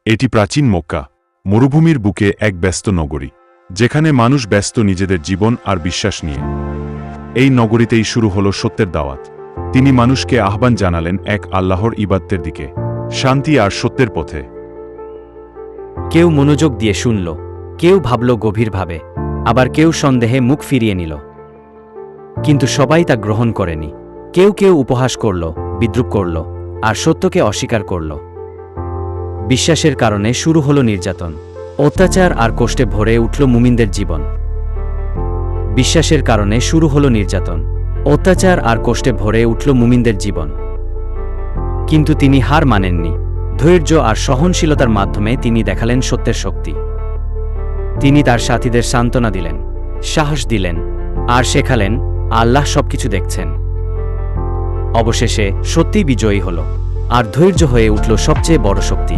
এটি প্রাচীন মক্কা, মরুভূমির বুকে এক ব্যস্ত নগরী, যেখানে মানুষ ব্যস্ত নিজেদের জীবন আর বিশ্বাস নিয়ে। এই নগরীতেই শুরু হলো সত্যের দাওয়াত। তিনি মানুষকে আহ্বান জানালেন এক আল্লাহর ইবাদতের দিকে, শান্তি আর সত্যের পথে। কেউ মনোযোগ দিয়ে শুনল, কেউ ভাবল গভীরভাবে, আবার কেউ সন্দেহে মুখ ফিরিয়ে নিল। কিন্তু সবাই তা গ্রহণ করেনি। কেউ কেউ উপহাস করল, বিদ্রূপ করল, আর সত্যকে অস্বীকার করল। বিশ্বাসের কারণে শুরু হলো নির্যাতন, অত্যাচার আর কষ্টে ভরে উঠল মুমিনদের জীবন। বিশ্বাসের কারণে শুরু হলো নির্যাতন, অত্যাচার আর কষ্টে ভরে উঠল মুমিনদের জীবন। কিন্তু তিনি হার মানেননি। ধৈর্য আর সহনশীলতার মাধ্যমে তিনি দেখালেন সত্যের শক্তি। তিনি তার সাথীদের সান্ত্বনা দিলেন, সাহস দিলেন, আর শেখালেন আল্লাহ সবকিছু দেখছেন। অবশেষে সত্যি বিজয়ী হল, আর ধৈর্য হয়ে উঠল সবচেয়ে বড় শক্তি।